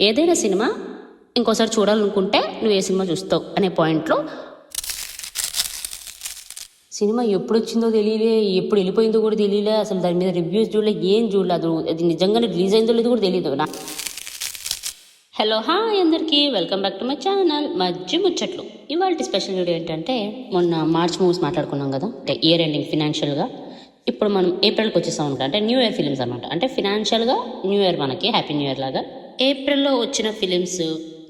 ఏదైనా సినిమా ఇంకోసారి చూడాలనుకుంటే నువ్వు ఏ సినిమా చూస్తావు అనే పాయింట్లో సినిమా ఎప్పుడు వచ్చిందో తెలియలే, ఎప్పుడు వెళ్ళిపోయిందో కూడా తెలియలే, అసలు దాని మీద రివ్యూస్ చూడలే, ఏం చూడలేదు, అది నిజంగానే రిలీజ్ అయిందో లేదో కూడా తెలియదు. హలో హాయ్ అందరికీ, welcome back to my channel మజ్జి ముచ్చట్లు. ఇవాళ స్పెషల్ వీడియో ఏంటంటే, మొన్న మార్చ్ మూవీస్ మాట్లాడుకున్నాం కదా, అంటే ఇయర్ ఎండింగ్ ఫినాన్షియల్గా. ఇప్పుడు మనం ఏప్రిల్కి వచ్చేసాం అనమాట, అంటే న్యూ ఇయర్ ఫిలిమ్స్ అనమాట. అంటే ఫినాన్షియల్గా న్యూ ఇయర్, మనకి హ్యాపీ న్యూ ఇయర్ లాగా. ఏప్రిల్లో వచ్చిన ఫిలిమ్స్,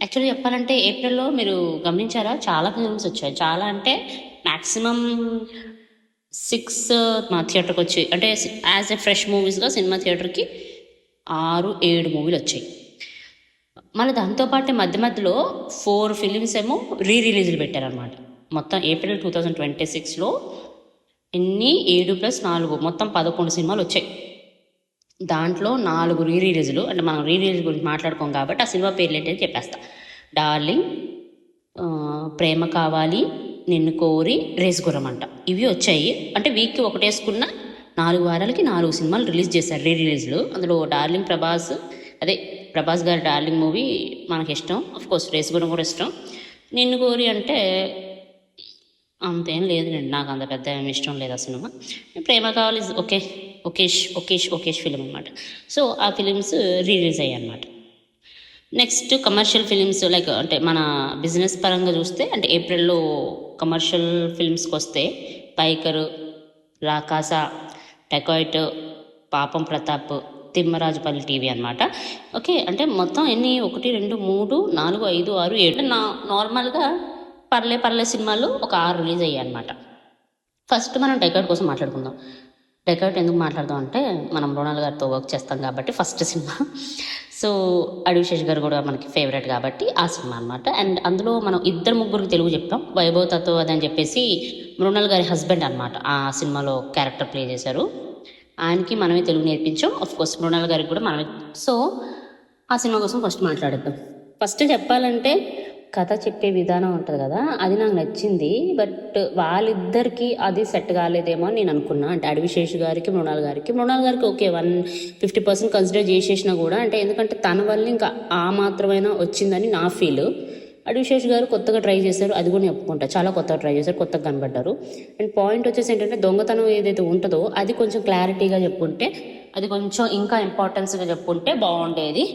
యాక్చువల్లీ చెప్పాలంటే ఏప్రిల్లో మీరు గమనించారా, చాలా ఫిలిమ్స్ వచ్చాయి. చాలా అంటే మ్యాక్సిమం 6 మా థియేటర్కి వచ్చాయి. అంటే యాజ్ ఎ ఫ్రెష్ మూవీస్గా సినిమా థియేటర్కి 6-7 మూవీలు వచ్చాయి. మళ్ళీ దాంతోపాటు మధ్య మధ్యలో 4 ఫిలిమ్స్ ఏమో రిలీజులు పెట్టారనమాట. మొత్తం ఏప్రిల్ 2026లో ఎన్ని 7+4 మొత్తం 11 సినిమాలు వచ్చాయి. దాంట్లో 4 రిలీజులు. అంటే మనం రిలీజ్ గురించి మాట్లాడుకోం కాబట్టి ఆ సినిమా పేర్లు ఏంటని చెప్పేస్తా. డార్లింగ్, ప్రేమ కావాలి, నిన్ను కోరి, రేసుగుర్రం అంట, ఇవి వచ్చాయి. అంటే వీక్కి ఒకటి వేసుకున్న 4 వారాలకి 4 సినిమాలు రిలీజ్ చేశారు, రిలీజ్లు. అందులో డార్లింగ్ ప్రభాస్ గారి డార్లింగ్ మూవీ మనకి ఇష్టం, అఫ్కోర్స్ రేసుగుర్రం కూడా ఇష్టం. నిన్ను కోరి అంటే అంతేం లేదులేండి, నాకు అంత పెద్ద ఏమి ఇష్టం లేదు ఆ సినిమా. ప్రేమ కావాలి ఒకేష్ ఫిలిం అనమాట. సో ఆ ఫిలిమ్స్ రిలీజ్ అయ్యాయి అనమాట. నెక్స్ట్ కమర్షియల్ ఫిలిమ్స్, లైక్ అంటే మన బిజినెస్ పరంగా చూస్తే, అంటే ఏప్రిల్లో కమర్షియల్ ఫిల్మ్స్కి వస్తే పైకరు, రాకాసా, డెకాయిట్, పాపం ప్రతాప్, తిమ్మరాజుపల్లి టీవీ అనమాట. ఓకే, అంటే మొత్తం ఎన్ని 1, 2, 3, 4, 5, 6, 7 నార్మల్గా పర్లే సినిమాలు ఒక 6 రిలీజ్ అయ్యాయి అనమాట. ఫస్ట్ మనం డెకాయిట్ కోసం మాట్లాడుకుందాం. డెకాయిట్ ఎందుకు మాట్లాడదాం అంటే, మనం మృణాల్ గారితో వర్క్ చేస్తాం కాబట్టి ఫస్ట్ సినిమా. సో అడివిశేష్ గారు కూడా మనకి ఫేవరెట్ కాబట్టి ఆ సినిమా అనమాట. అండ్ అందులో మనం 2-3 తెలుగు చెప్పాం. వైభవ్ తత్వవది అని చెప్పేసి మృణాల్ గారి హస్బెండ్ అనమాట, ఆ సినిమాలో క్యారెక్టర్ ప్లే చేశారు. ఆయనకి మనమే తెలుగు నేర్పించాం, అఫ్కోర్స్ మృణాల్ గారికి కూడా మనమే. సో ఆ సినిమా కోసం ఫస్ట్ మాట్లాడేద్దాం. ఫస్ట్ చెప్పాలంటే, కథ చెప్పే విధానం ఉంటుంది కదా, అది నాకు నచ్చింది. బట్ వాళ్ళిద్దరికి అది సెట్ కాలేదేమో అని నేను అనుకున్నా. అంటే అడివిశేష్ గారికి మృణాల్ గారికి ఓకే 150% కన్సిడర్ చేసేసినా కూడా, అంటే ఎందుకంటే తన వల్ల ఇంకా ఆ మాత్రమైనా వచ్చిందని నా ఫీల్. అడివిశేష్ గారు కొత్తగా ట్రై చేశారు, అది కూడా నేను ఒప్పుకుంటా, చాలా కొత్తగా ట్రై చేశారు, కొత్తగా కనబడ్డారు. అండ్ పాయింట్ వచ్చేసి ఏంటంటే, దొంగతనం ఏదైతే ఉంటుందో అది కొంచెం క్లారిటీగా చెప్పుంటే, అది కొంచెం ఇంకా ఇంపార్టెన్స్గా చెప్పుంటే బాగుండేది.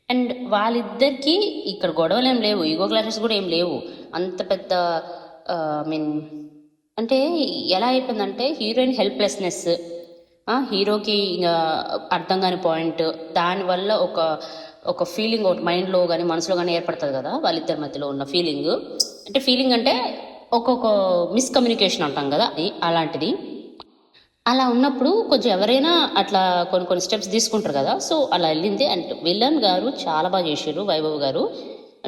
అండ్ వాళ్ళిద్దరికీ ఇక్కడ గొడవలు ఏం లేవు, ఈగో క్లాషెస్ కూడా ఏం లేవు. అంత పెద్ద అంటే ఎలా అయిపోయిందంటే, హీరోయిన్ హెల్ప్లెస్నెస్, హీరోకి అర్థం కాని పాయింట్, దానివల్ల ఒక ఫీలింగ్ ఒకటి మైండ్లో కానీ మనసులో కానీ ఏర్పడుతుంది కదా వాళ్ళిద్దరి మధ్యలో ఉన్న ఫీలింగ్ అంటే ఒక్కొక్క మిస్కమ్యూనికేషన్ అంటాం కదా, అలాంటిది. అలా ఉన్నప్పుడు కొంచెం ఎవరైనా అట్లా కొన్ని స్టెప్స్ తీసుకుంటారు కదా. సో అలా వెళ్ళింది. అండ్ విలన్ గారు చాలా బాగా చేశారు, వైభవ్ గారు.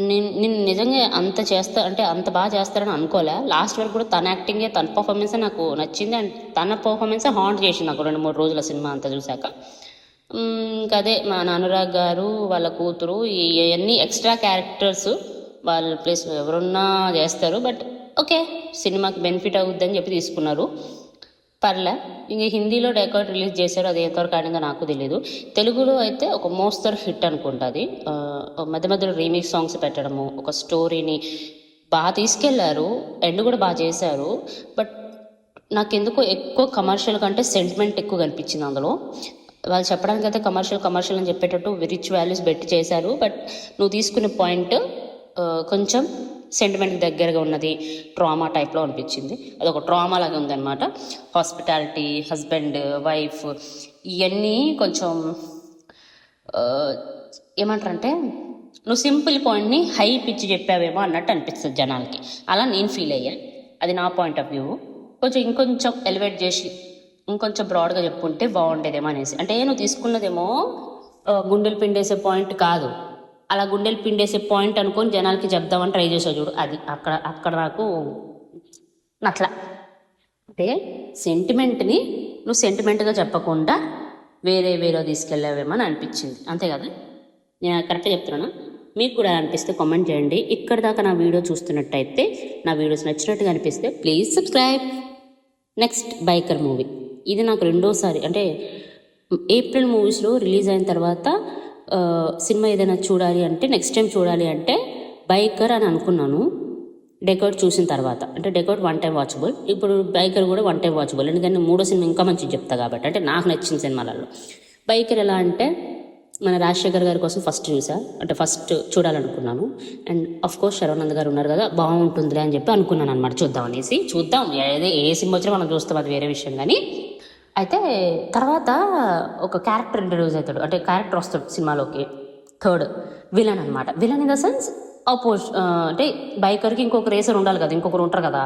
నేను నిజంగా అంత బాగా చేస్తారని అనుకోలే. లాస్ట్ వరకు కూడా తన యాక్టింగే, తన పర్ఫార్మెన్సే నాకు నచ్చింది. అండ్ తన పర్ఫార్మెన్సే హాంట్ చేసింది నాకు 2-3 రోజుల సినిమా అంతా చూశాక. ఇంకా అదే మన అనురాగ్ గారు, వాళ్ళ కూతురు, ఇవన్నీ ఎక్స్ట్రా క్యారెక్టర్స్, వాళ్ళ ప్లేస్ ఎవరున్నా చేస్తారు. బట్ ఓకే, సినిమాకి బెనిఫిట్ అవుద్దని చెప్పి తీసుకున్నారు, పర్లే. ఇంక హిందీలో డెకాయిట్ రిలీజ్ చేశారు, అది ఎంతవరకు ఆడిందో నాకు తెలియదు. తెలుగులో అయితే ఒక మోస్తరు హిట్ అనుకుంటుంది. మధ్య మధ్యలో రీమిక్స్ సాంగ్స్ పెట్టడము, ఒక స్టోరీని బాగా తీసుకెళ్లారు, ఎండ్ కూడా బాగా చేశారు. బట్ నాకెందుకో ఎక్కువ కమర్షియల్ కంటే సెంటిమెంట్ ఎక్కువ కనిపించింది అందులో. వాళ్ళు చెప్పడానికి అయితే కమర్షియల్ అని చెప్పేటట్టు రిచ్ వాల్యూస్ పెట్టి చేశారు. బట్ నువ్వు తీసుకునే పాయింట్ కొంచెం సెంటిమెంట్కి దగ్గరగా ఉన్నది, ట్రామా టైప్లో అనిపించింది. అదొక ట్రామా లాగా ఉందన్నమాట. హాస్పిటాలిటీ, హస్బెండ్, వైఫ్, ఇవన్నీ కొంచెం ఏమంటారంటే, నువ్వు సింపుల్ పాయింట్ని హై పిచ్చి చెప్పావేమో అన్నట్టు అనిపిస్తుంది జనాలకి. అలా నేను ఫీల్ అయ్యా, అది నా పాయింట్ ఆఫ్ వ్యూ. ఇంకొంచెం ఎలివేట్ చేసి ఇంకొంచెం బ్రాడ్గా చెప్పుంటే బాగుండేదేమో అనేసి. అంటే నువ్వు తీసుకున్నదేమో గుండెలు పిండేసే పాయింట్ కాదు, అలా గుండెలు పిండేసే పాయింట్ అనుకొని జనాలకి చెప్దామని ట్రై చేసావు చూడు, అది అక్కడ నాకు నట్లా. అంటే సెంటిమెంట్ని నువ్వు సెంటిమెంట్గా చెప్పకుండా వేరే తీసుకెళ్ళావేమో అని అనిపించింది, అంతే కదా? నేను కరెక్ట్గా చెప్తున్నాను? మీకు కూడా అనిపిస్తే కామెంట్ చేయండి. ఇక్కడ దాకా నా వీడియో చూస్తున్నట్టయితే, నా వీడియోస్ నచ్చినట్టుగా అనిపిస్తే please subscribe. Next biker movie, ఇది నాకు రెండోసారి. అంటే ఏప్రిల్ మూవీస్లో రిలీజ్ అయిన తర్వాత సినిమా ఏదైనా చూడాలి అంటే నెక్స్ట్ టైం చూడాలి అంటే బైకర్ అని అనుకున్నాను. డెకౌట్ చూసిన తర్వాత అంటే డెకౌట్ 1 టైం వాచబుల్, ఇప్పుడు బైకర్ కూడా 1 టైం వాచబుల్. ఎందుకంటే 3వ సినిమా ఇంకా మంచిగా చెప్తా కాబట్టి, అంటే నాకు నచ్చిన సినిమాలలో. బైకర్ ఎలా అంటే మన రాజశేఖర్ గారి కోసం ఫస్ట్ చూసా, అంటే ఫస్ట్ చూడాలనుకున్నాను. అండ్ అఫ్ కోర్స్ శరవణంద్ గారు ఉన్నారు కదా, బాగుంటుందిలే అని చెప్పి అనుకున్నాను అనమాట. చూద్దాం ఏ సినిమా వచ్చినా మనం చూస్తాం, అది వేరే విషయం. కానీ అయితే తర్వాత ఒక క్యారెక్టర్ ఇంట్రడ్యూస్ అవుతాడు, అంటే క్యారెక్టర్ వస్తాడు సినిమాలోకి, థర్డ్ విలన్ అనమాట. విలన్ ఇన్ ద సెన్స్ అంటే బైకర్కి ఇంకొక రేసర్ ఉండాలి కదా, ఇంకొకరు ఉంటారు కదా,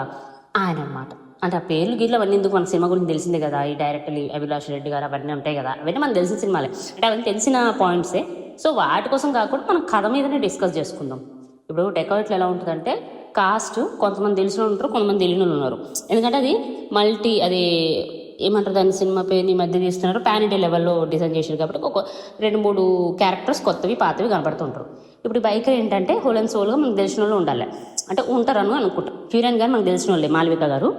ఆయన అనమాట. అంటే ఆ పేర్లు గీర్లు అవన్నీ ఎందుకు, మన సినిమా గురించి తెలిసిందే కదా, ఈ డైరెక్టర్ అభిలాష్ రెడ్డి గారు అవన్నీ ఉంటాయి కదా, అవన్నీ మనకు తెలిసిన సినిమాలే, అంటే అవన్నీ తెలిసిన పాయింట్సే. సో వాటి కోసం కాకుండా మనం కథ మీదనే డిస్కస్ చేసుకుందాం. ఇప్పుడు డెకాయిట్లో ఎలా ఉంటుందంటే కాస్ట్ కొంతమంది తెలిసిన ఉంటారు, కొంతమంది తెలియని ఉన్నారు. ఎందుకంటే అది అది ఏమంటారు దాని సినిమా పేరుని మధ్య తీస్తున్నారు, పాన్ ఇండియా లెవెల్లో డిజైన్ చేశారు కాబట్టి ఒక 2-3 క్యారెక్టర్స్ కొత్తవి పాతవి కనబడుతుంటారు. ఇప్పుడు బైకర్ ఏంటంటే హోల్ అండ్ సోల్గా మనకు తెలిసిన వాళ్ళు ఉండాలి, అంటే ఉంటారని అనుకుంటాం. హీరోయిన్ గారు మనకు తెలిసిన వాళ్ళే, మాల్విక గారు.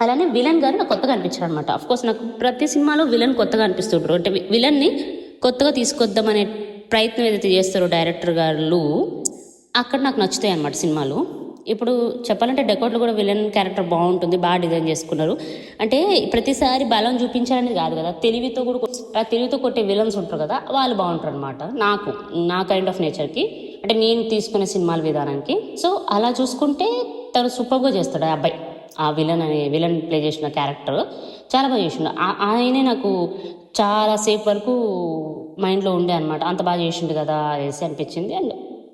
అలానే విలన్ గారు నాకు కొత్తగా అనిపించారు అనమాట. అఫ్కోర్స్ నాకు ప్రతి సినిమాలో విలన్ కొత్తగా అనిపిస్తుంటారు, అంటే విలన్ని కొత్తగా తీసుకొద్దామనే ప్రయత్నం ఏదైతే చేస్తారో డైరెక్టర్ గారు, అక్కడ నాకు నచ్చుతాయి అన్నమాట సినిమాలు. ఇప్పుడు చెప్పాలంటే డెకౌట్లో కూడా విలన్ క్యారెక్టర్ బాగుంటుంది, బాగా డిజైన్ చేసుకున్నారు. అంటే ప్రతిసారి బలం చూపించాలనేది కాదు కదా, తెలివితో కొట్టే విలన్స్ ఉంటారు కదా, వాళ్ళు బాగుంటారు అనమాట. నా కైండ్ ఆఫ్ నేచర్కి, అంటే నేను తీసుకునే సినిమాల విధానానికి. సో అలా చూసుకుంటే తను సూపర్గా చేస్తాడు ఆ అబ్బాయి. ఆ విలన్ ప్లే చేసిన క్యారెక్టర్ చాలా బాగా చేసిండు. ఆయనే నాకు చాలాసేపు వరకు మైండ్లో ఉండే అనమాట, అంత బాగా చేసిండు కదా అనేసి అనిపించింది. అండ్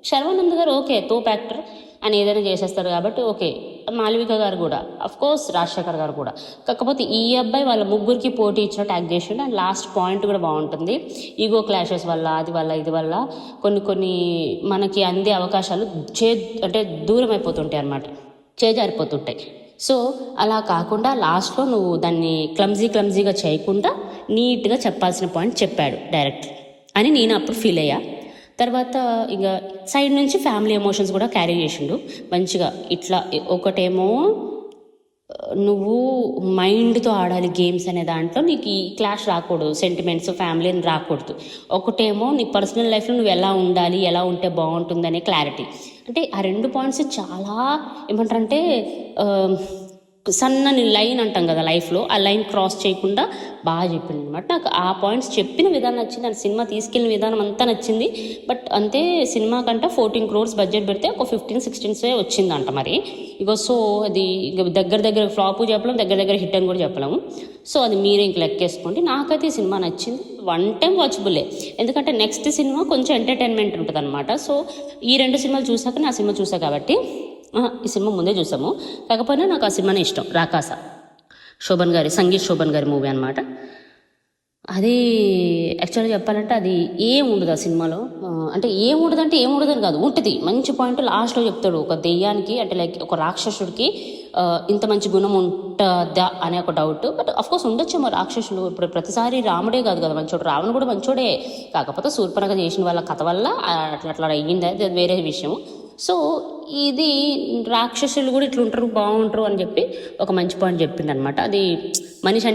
శర్వానంద్ గారు ఓకే, తోప్ యాక్టర్ అని ఏదైనా చేసేస్తారు కాబట్టి ఓకే. మాళవిక గారు కూడా, అఫ్కోర్స్ రాజశేఖర్ గారు కూడా. కాకపోతే ఈ అబ్బాయి వాళ్ళ ముగ్గురికి పోటీ ఇచ్చినట్టు యాక్ట్ చేసిండు. అండ్ లాస్ట్ పాయింట్ కూడా బాగుంటుంది, ఈగో క్లాషెస్ వల్ల ఇది వల్ల కొన్ని మనకి అందే అవకాశాలు అంటే దూరం అయిపోతుంటాయి అన్నమాట, చేజారిపోతుంటాయి. సో అలా కాకుండా లాస్ట్లో నువ్వు దాన్ని క్లమ్జీగా చేయకుండా నీట్గా చెప్పాల్సిన పాయింట్ చెప్పాడు డైరెక్టర్ అని నేను అప్పుడు ఫీల్ అయ్యా. తర్వాత ఇక సైడ్ నుంచి ఫ్యామిలీ ఎమోషన్స్ కూడా క్యారీ చేసిండు మంచిగా. ఇట్లా ఒకటేమో నువ్వు మైండ్తో ఆడాలి గేమ్స్ అనే దాంట్లో నీకు ఈ క్లాష్ రాకూడదు, సెంటిమెంట్స్ ఫ్యామిలీ అని రాకూడదు. ఒకటేమో నీ పర్సనల్ లైఫ్లో నువ్వు ఎలా ఉండాలి, ఎలా ఉంటే బాగుంటుంది అనే క్లారిటీ. అంటే ఆ 2 పాయింట్స్ చాలా ఏమంటారంటే సన్నని లైన్ అంటాం కదా లైఫ్లో, ఆ లైన్ క్రాస్ చేయకుండా బాగా చెప్పింది అనమాట. నాకు ఆ పాయింట్స్ చెప్పిన విధానం నచ్చింది, ఆ సినిమా తీసుకెళ్ళిన విధానం అంతా నచ్చింది. బట్ అంతే, సినిమా కంటే 14 crores బడ్జెట్ పెడితే ఒక 15-16 వచ్చిందంట మరి. సో అది దగ్గర ఫ్లాప్ చెప్పలేము, దగ్గర హిట్ అని కూడా చెప్పలేము. సో అది మీరే ఇంక లెక్కేసుకోండి. నాకైతే ఈ సినిమా నచ్చింది, 1 టైం వాచబుల్లే. ఎందుకంటే నెక్స్ట్ సినిమా కొంచెం ఎంటర్టైన్మెంట్ ఉంటుంది అనమాట. సో ఈ 2 సినిమాలు చూసాక నా సినిమా చూసా కాబట్టి, ఈ సినిమా ముందే చూసాము, కాకపోయినా నాకు ఆ సినిమానే ఇష్టం. రాకాస, సంగీత్ శోభన్ గారి మూవీ అనమాట. అది యాక్చువల్గా చెప్పాలంటే అది ఏముండదు ఆ సినిమాలో, అంటే ఏముండదని కాదు, ఉంటుంది. మంచి పాయింట్ లాస్ట్లో చెప్తాడు, ఒక దెయ్యానికి అంటే లైక్ ఒక రాక్షసుడికి ఇంత మంచి గుణం ఉంటుందా అనే ఒక డౌట్. బట్ అఫ్కోర్స్ ఉండొచ్చేమో రాక్షసులు. ఇప్పుడు ప్రతిసారి రాముడే కాదు కదా మంచోడు, రావణుడు కూడా మంచోడే. కాకపోతే శూర్పణఖ చేసిన వాళ్ళ కథ వల్ల అట్లా అయ్యింది, అది వేరే విషయం. సో ఇది రాక్షసులు కూడా ఇట్లా ఉంటారు, బాగుంటారు అని చెప్పి ఒక మంచి పాయింట్ చెప్పింది అనమాట. అది మనిషి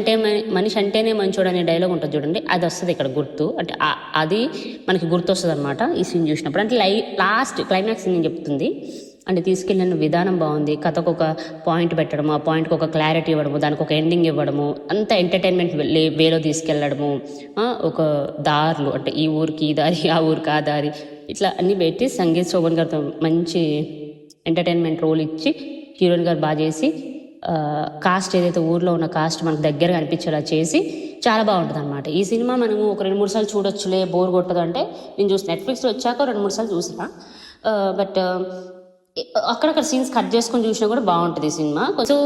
అంటేనే మంచోడు అనే డైలాగ్ ఉంటుంది చూడండి, అది వస్తుంది ఇక్కడ గుర్తు. అంటే అది మనకి గుర్తు వస్తుంది అనమాట ఈ సీన్ చూసినప్పుడు. అంటే లాస్ట్ క్లైమాక్స్ నేను చెప్తుంది. అంటే తీసుకెళ్ళిన విధానం బాగుంది, కథకు ఒక పాయింట్ పెట్టడము, ఆ పాయింట్కి ఒక క్లారిటీ ఇవ్వడము, దానికి ఒక ఎండింగ్ ఇవ్వడము, అంత ఎంటర్టైన్మెంట్ వేలో తీసుకెళ్ళడము, ఒక దారులు అంటే ఈ ఊరికి ఈ దారి, ఆ ఊరికి ఆ దారి, ఇట్లా అన్నీ పెట్టి సంగీత్ శోభన్ గారితో మంచి ఎంటర్టైన్మెంట్ రోల్ ఇచ్చి హీరోయిన్ గారు బాగా చేసి, కాస్ట్ ఏదైతే ఊర్లో ఉన్న కాస్ట్ మనకు దగ్గరగా అనిపించేలా చేసి చాలా బాగుంటుంది అనమాట. ఈ సినిమా మనము ఒక 2-3 సార్లు చూడొచ్చులే, బోర్ కొట్టదు అంటే నేను చూసి నెట్ఫ్లిక్స్లో వచ్చాక 2-3 సార్లు చూసిన. బట్ అక్కడక్కడ సీన్స్ కట్ చేసుకొని చూసినా కూడా బాగుంటుంది ఈ సినిమా. సో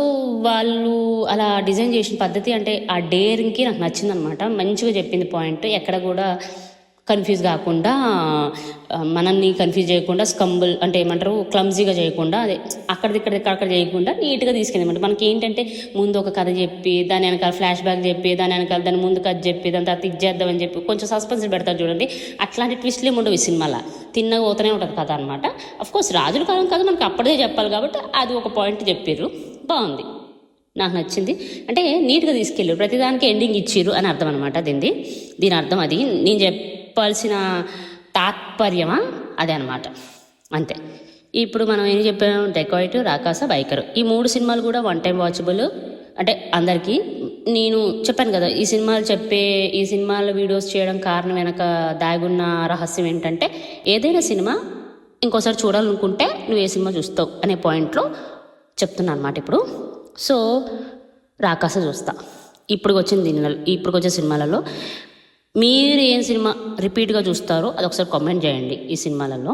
వాళ్ళు అలా డిజైన్ చేసిన పద్ధతి, అంటే ఆ డేరింగ్కి నాకు నచ్చిందనమాట. మంచిగా చెప్పింది పాయింట్, ఎక్కడ కూడా కన్ఫ్యూజ్ కాకుండా, మనల్ని కన్ఫ్యూజ్ చేయకుండా, అంటే ఏమంటారు క్లమ్జీగా చేయకుండా, అదే అక్కడ చేయకుండా నీట్గా తీసుకెళ్ళమంటే. మనకి ఏంటంటే ముందు ఒక కథ చెప్పి, దాని వెనకాల ఫ్లాష్ బ్యాక్ చెప్పి, దాని ముందు కథ చెప్పి, దాని తర్వాత ఇది చేద్దామని చెప్పి కొంచెం సస్పెన్స్ పెడతారు చూడండి. అట్లాంటి ట్విస్ట్లే ఉండవు ఈ సినిమాలో, తిన్నగా పోతూనే ఉంటుంది కథ అనమాట. అఫ్కోర్స్ రాజుల కాలం కాదు, మనకి అప్పటిదే చెప్పాలి కాబట్టి అది ఒక పాయింట్ చెప్పారు, బాగుంది, నాకు నచ్చింది. అంటే నీట్గా తీసుకెళ్ళారు, ప్రతిదానికి ఎండింగ్ ఇచ్చిర్రు అని అర్థం అనమాట. దీని అర్థం అది. నేను చెప్పాల్సిన తాత్పర్యమా అదే అనమాట. అంతే. ఇప్పుడు మనం ఏం చెప్పాము, డెకాయిట్, రాకాస, బైకర్, ఈ 3 సినిమాలు కూడా వన్ టైం వాచబుల్. అంటే అందరికీ నేను చెప్పాను కదా, ఈ సినిమాల వీడియోస్ చేయడం కారణం వెనక దాగున్న రహస్యం ఏంటంటే, ఏదైనా సినిమా ఇంకోసారి చూడాలనుకుంటే నువ్వు ఏ సినిమా చూస్తావు అనే పాయింట్లో చెప్తున్నా అనమాట ఇప్పుడు. సో రాకాస చూస్తా. ఇప్పుడు వచ్చే సినిమాలలో మీరు ఏం సినిమా రిపీట్గా చూస్తారో అది ఒకసారి కామెంట్ చేయండి ఈ సినిమాలలో.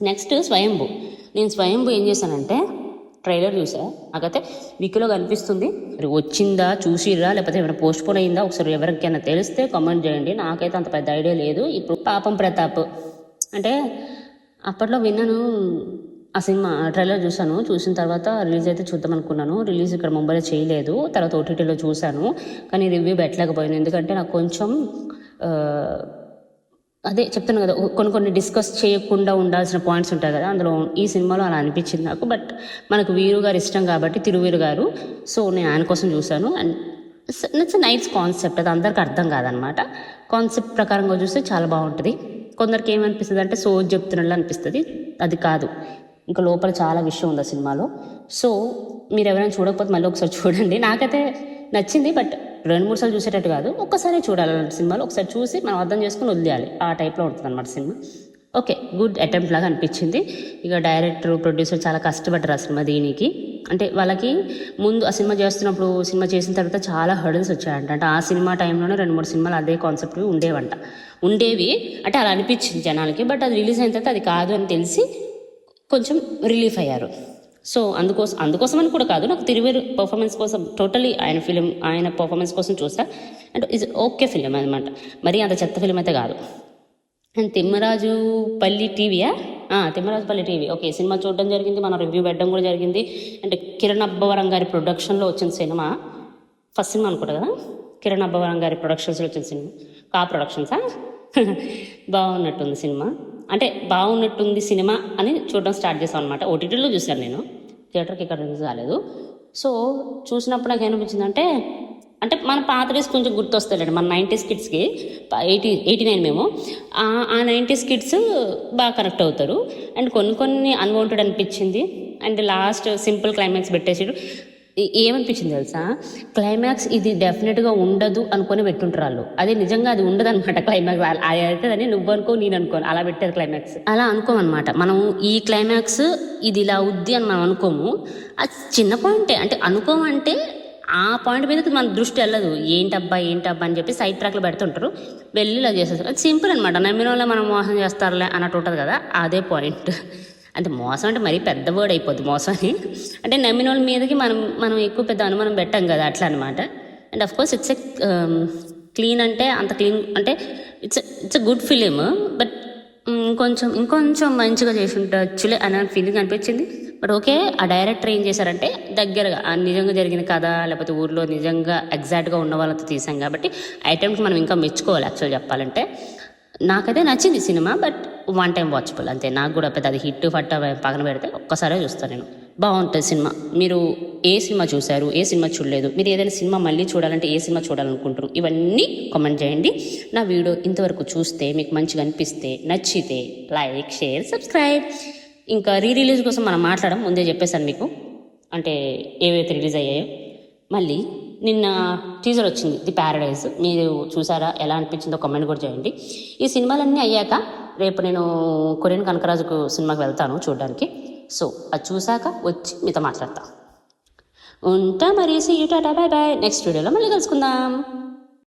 నెక్స్ట్ స్వయంభూ. నేను స్వయంభూ ఏం చేశానంటే ట్రైలర్ చూసా, నాకైతే వికీలో కనిపిస్తుంది. మరి వచ్చిందా, చూసిర్రా, లేకపోతే ఏమైనా పోస్ట్ పోన్ అయిందా ఒకసారి ఎవరికైనా తెలిస్తే కామెంట్ చేయండి. నాకైతే అంత పెద్ద ఐడియా లేదు. ఇప్పుడు పాపం ప్రతాప్ అంటే అప్పట్లో విన్నాను, ఆ సినిమా ట్రైలర్ చూసిన తర్వాత రిలీజ్ అయితే చూద్దాం అనుకున్నాను. రిలీజ్ ఇక్కడ ముంబైలో చేయలేదు, తర్వాత ఓటీటీలో చూశాను, కానీ రివ్యూ పెట్టలేకపోయాను. ఎందుకంటే నాకు కొంచెం అదే చెప్తాను కదా, కొన్ని డిస్కస్ చేయకుండా ఉండాల్సిన పాయింట్స్ ఉంటాయి కదా, అందులో ఈ సినిమాలో అలా అనిపించింది నాకు. బట్ మనకు వీరు గారు ఇష్టం కాబట్టి, తిరువీరు గారు, సో నేను ఆయన కోసం చూశాను. And it's nice concept. అది అందరికి అర్థం కాదనమాట. కాన్సెప్ట్ ప్రకారంగా చూస్తే చాలా బాగుంటుంది. కొందరికి ఏమనిపిస్తుంది అంటే సోజ్ చెప్తున్నట్లు అనిపిస్తుంది, అది కాదు. ఇంకా లోపల చాలా విషయం ఉంది ఆ సినిమాలో. సో మీరు ఎవరైనా చూడకపోతే మళ్ళీ ఒకసారి చూడండి. నాకైతే నచ్చింది, బట్ 2-3 సార్లు చూసేటట్టు కాదు, ఒక్కసారి చూడాలి. అలాంటి సినిమాలో ఒకసారి చూసి మనం అర్థం చేసుకుని వదిలేయాలి, ఆ టైప్లో ఉంటుంది అనమాట సినిమా. ఓకే, గుడ్ అటెంప్ట్ లాగా అనిపించింది. ఇక డైరెక్టర్, ప్రొడ్యూసర్ చాలా కష్టపడ్డారు ఆ సినిమా దీనికి. అంటే వాళ్ళకి ముందు ఆ సినిమా సినిమా చేసిన తర్వాత చాలా హర్డల్స్ వచ్చాయంట. అంటే ఆ సినిమా టైంలోనే 2-3 సినిమాలు అదే కాన్సెప్ట్ ఉండేవి. అంటే అలా అనిపించింది జనాలకి. బట్ అది రిలీజ్ అయిన తర్వాత అది కాదు అని తెలిసి కొంచెం రిలీఫ్ అయ్యారు. సో అందుకోసమని కూడా కాదు, నాకు తిరువేరు పర్ఫార్మెన్స్ కోసం, టోటలీ ఆయన పర్ఫార్మెన్స్ కోసం చూసా. అండ్ ఇస్ ఓకే ఫిలిం అనమాట, మరీ అంత చెత్త ఫిలిం అయితే కాదు. And Thimmarajupalli TV okay, cinema చూడడం జరిగింది, మనం రివ్యూ పెట్టడం కూడా జరిగింది. అంటే కిరణ్ అబ్బవరం గారి ప్రొడక్షన్లో వచ్చిన సినిమా, ఫస్ట్ సినిమా అనుకుంటా కదా, కిరణ్ అబ్బవరం గారి ప్రొడక్షన్స్లో వచ్చిన సినిమా, ప్రొడక్షన్సా బాగున్నట్టుంది సినిమా అని చూడడం స్టార్ట్ చేసాం అనమాట. ఓటీటీలో చూశాను నేను, థియేటర్కి ఇక్కడ రిలీజ్ కాలేదు. సో చూసినప్పుడు నాకు ఏమనిపించిందంటే, అంటే మన పాత డేస్ కొంచెం గుర్తొస్తాయండి, మన 90s కిడ్స్కి. 89 మేము, ఆ 90s కిడ్స్ బాగా కనెక్ట్ అవుతారు. అండ్ కొన్ని అన్వాంటెడ్ అనిపించింది. అండ్ లాస్ట్ సింపుల్ క్లైమాక్స్ పెట్టేసాడు. ఏమనిపించింది తెలుసా, క్లైమాక్స్ ఇది డెఫినెట్గా ఉండదు అనుకొని పెట్టుంటారు వాళ్ళు. అది నిజంగా అది ఉండదు అనమాట క్లైమాక్స్. అది అవుతుందని నువ్వు అనుకో, నేను అనుకోను, అలా పెట్టారు క్లైమాక్స్. అలా అనుకోమన్నమాట. మనం ఈ క్లైమాక్స్ ఇది ఇలా అవుద్ది అని మనం అనుకోము. అది చిన్న పాయింటే, అంటే అనుకోమంటే ఆ పాయింట్ మీద మన దృష్టి వెళ్ళదు. ఏంటబ్బా అని చెప్పి సైడ్ ట్రాక్లో పెడుతుంటారు, వెళ్ళి ఇలా చేసేస్తారు. అది సింపుల్ అనమాట. నమ్మిన వాళ్ళ మనం మోసం చేస్తారులే అన్నట్టు ఉంటుంది కదా, అదే పాయింట్. అంటే మోసం అంటే మరీ పెద్ద వర్డ్ అయిపోద్ది మోసం అని. అంటే నమ్మిన వాళ్ళ మీదకి మనం ఎక్కువ పెద్ద అనుమానం పెట్టాం కదా, అట్లా అనమాట. And of course it's clean అంటే అంత క్లీన్ అంటే it's a good film. But ఇంకొంచెం మంచిగా చేసి ఉండొచ్చులే అనే ఫీలింగ్ అనిపించింది. బట్ ఓకే, ఆ డైరెక్టర్ ఏం చేశారంటే దగ్గరగా నిజంగా జరిగిన కథ, లేకపోతే ఊర్లో నిజంగా ఎగ్జాక్ట్గా ఉన్న వాళ్ళతో తీసాం కాబట్టి ఐటమ్స్ మనం ఇంకా మెచ్చుకోవాలి. యాక్చువల్ చెప్పాలంటే నాకైతే నచ్చింది cinema, but one time watchable అంతే. నాకు కూడా పెద్ద అది హిట్ ఫట్ట పక్కన పెడితే ఒక్కసారే చూస్తాను నేను. బాగుంటుంది సినిమా. మీరు ఏ సినిమా చూశారు, ఏ సినిమా చూడలేదు, మీరు ఏదైనా సినిమా మళ్ళీ చూడాలంటే ఏ సినిమా చూడాలనుకుంటారు, ఇవన్నీ కామెంట్ చేయండి. నా వీడియో ఇంతవరకు చూస్తే మీకు మంచిగా అనిపిస్తే, నచ్చితే లైక్, షేర్, సబ్స్క్రైబ్. ఇంకా రిలీజ్ కోసం మనం ముందే చెప్పేశాను మీకు, అంటే ఏవైతే రిలీజ్ అయ్యాయో. మళ్ళీ నిన్న టీజర్ వచ్చింది, ది ప్యారడైజ్. మీరు చూసారా, ఎలా అనిపించిందో కామెంట్ కూడా చేయండి. ఈ సినిమాలన్నీ అయ్యాక రేపు నేను కొరియన్ కనకరాజుకు సినిమాకి వెళ్తాను చూడడానికి. సో అది చూసాక వచ్చి మీతో మాట్లాడతా. ఉంటా మరి. See you, tata, bye bye. Next వీడియోలో మళ్ళీ కలుసుకుందాం.